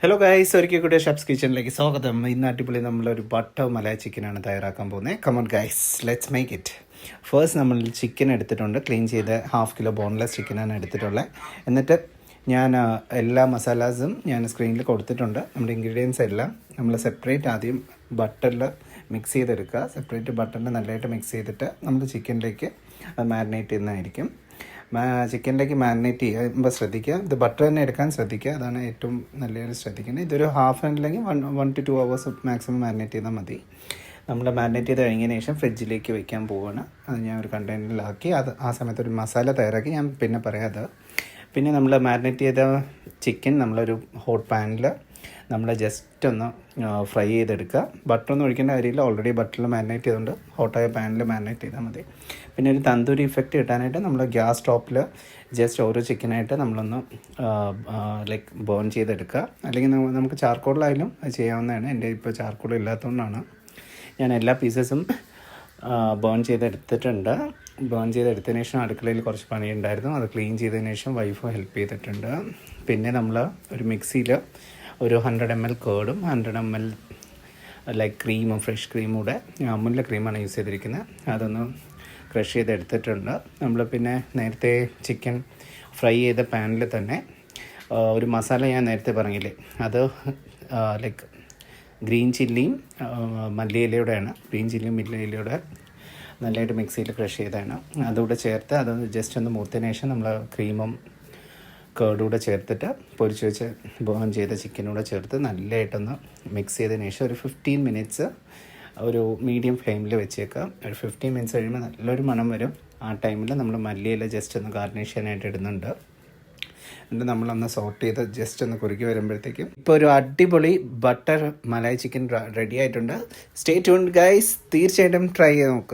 Hello guys, ഒരിക്കൽ കൂടെ chefs കിച്ചണിലേക്ക് സ്വാഗതം. ഇന്ന് അടിപൊളി നമ്മളൊരു ബട്ടർ മലായ് ചിക്കനാണ് തയ്യാറാക്കാൻ പോകുന്നത്. Come on guys, let's make it. First നമ്മൾ ചിക്കൻ എടുത്തിട്ടുണ്ട്. ക്ലീൻ ചെയ്ത് 1/2 കിലോ ബോൺലെസ് ചിക്കനാണ് എടുത്തിട്ടുള്ളത്. എന്നിട്ട് ഞാൻ എല്ലാ മസാലാസും ഞാൻ സ്ക്രീനിൽ കൊടുത്തിട്ടുണ്ട്. നമ്മുടെ ഇൻഗ്രീഡിയൻസ് എല്ലാം നമ്മൾ സെപ്പറേറ്റ് ആദ്യം ബട്ടറിൽ മിക്സ് ചെയ്തെടുക്കുക. സെപ്പറേറ്റ് ബട്ടറിൽ നല്ലതായിട്ട് മിക്സ് ചെയ്തിട്ട് നമ്മൾ ചിക്കനിലേക്ക് മാരിനേറ്റ് ചെയ്യുന്നതായിരിക്കും. ചിക്കനിലേക്ക് മാരിനേറ്റ് ചെയ്യുമ്പോൾ ശ്രദ്ധിക്കുക, ഇത് ബട്ടർ തന്നെ എടുക്കാൻ ശ്രദ്ധിക്കുക. അതാണ് ഏറ്റവും നല്ലൊരു ശ്രദ്ധിക്കുന്നത്. ഇതൊരു ഹാഫ് അല്ലെങ്കിൽ 1 to 2 hours മാക്സിമം മാരിനേറ്റ് ചെയ്താൽ മതി. നമ്മൾ മാരിനേറ്റ് ചെയ്ത് കഴിഞ്ഞതിന് ശേഷം ഫ്രിഡ്ജിലേക്ക് വെക്കാൻ പോവുകയാണ്. അത് ഞാൻ ഒരു കണ്ടെയ്നറിലാക്കി ആ സമയത്ത് ഒരു മസാല തയ്യാറാക്കി ഞാൻ പിന്നെ പറയാതെ. പിന്നെ നമ്മൾ മാരിനേറ്റ് ചെയ്ത ചിക്കൻ നമ്മളൊരു ഹോട്ട് പാനിൽ നമ്മൾ ജസ്റ്റ് ഒന്ന് ഫ്രൈ ചെയ്തെടുക്കുക. ബട്ടറൊന്നും ഒഴിക്കേണ്ട കാര്യമില്ല, ഓൾറെഡി ബട്ടറിൽ മാരിനേറ്റ് ചെയ്തുകൊണ്ട് ഹോട്ടായ പാനിൽ മാരിനേറ്റ് ചെയ്താൽ മതി. പിന്നെ ഒരു തന്തൂരി ഇഫക്റ്റ് കിട്ടാനായിട്ട് നമ്മൾ ഗ്യാസ് സ്റ്റോപ്പിൽ ജസ്റ്റ് ഓരോ ചിക്കനായിട്ട് നമ്മളൊന്ന് ലൈക്ക് ബേൺ ചെയ്തെടുക്കുക. അല്ലെങ്കിൽ നമുക്ക് ചാർക്കോളിലായാലും അത് ചെയ്യാവുന്നതാണ്. എൻ്റെ ഇപ്പോൾ ചാർക്കോൾ ഇല്ലാത്തതുകൊണ്ടാണ് ഞാൻ എല്ലാ പീസസും ബേൺ ചെയ്തെടുത്തിട്ടുണ്ട്. ബേൺ ചെയ്തെടുത്തതിന് ശേഷം അടുക്കളയിൽ കുറച്ച് പണിയുണ്ടായിരുന്നു, അത് ക്ലീൻ ചെയ്തതിന് ശേഷം വൈഫ് ഹെൽപ്പ് ചെയ്തിട്ടുണ്ട്. പിന്നെ നമ്മൾ ഒരു മിക്സിയിൽ ഒരു 100 ml കേർഡും 100 ml ലൈക്ക് ക്രീമും ഫ്രഷ് ക്രീമും കൂടെ, അമുലിൻ്റെ ക്രീമാണ് യൂസ് ചെയ്തിരിക്കുന്നത്, അതൊന്ന് ക്രഷ് ചെയ്തെടുത്തിട്ടുണ്ട്. നമ്മൾ പിന്നെ നേരത്തെ ചിക്കൻ ഫ്രൈ ചെയ്ത പാനിൽ തന്നെ ഒരു മസാല ഞാൻ നേരത്തെ പറഞ്ഞില്ലേ, അത് ലൈക്ക് ഗ്രീൻ ചില്ലിയും മല്ലിയിലയോടെയാണ്. ഗ്രീൻ ചില്ലിയും മല്ലിയിലയോടെ നല്ലതായിട്ട് മിക്സിയിൽ ക്രഷ് ചെയ്തതാണ്. അതുകൂടെ ചേർത്ത് അത് ജസ്റ്റ് ഒന്ന് മൂത്തതിന് ശേഷം നമ്മൾ ക്രീമും കേർഡൂടെ ചേർത്തിട്ട് പൊരിച്ച് വെച്ച് ബേൺ ചെയ്ത ചിക്കനൂടെ ചേർത്ത് നല്ലതായിട്ടൊന്ന് മിക്സ് ചെയ്തതിന് ശേഷം ഒരു 15 minutes ഒരു മീഡിയം ഫ്ലെയിമിൽ വെച്ചേക്കാം. ഒരു 15 minutes കഴിയുമ്പോൾ നല്ലൊരു മണം വരും. ആ ടൈമിൽ നമ്മൾ മല്ലിയില ജസ്റ്റ് ഒന്ന് ഗാർണിഷ് ചെയ്യാനായിട്ട് ഇടുന്നുണ്ട്. എന്നിട്ട് നമ്മളൊന്ന് സോട്ട് ചെയ്ത് ജസ്റ്റ് ഒന്ന് കുറുക്കി വരുമ്പോഴത്തേക്കും ഇപ്പോൾ ഒരു അടിപൊളി ബട്ടർ മലായ് ചിക്കൻ റെഡി ആയിട്ടുണ്ട്. സ്റ്റേ ട്യൂൺഡ് ഗൈസ്, തീർച്ചയായിട്ടും ട്രൈ ചെയ്ത് നോക്കുക.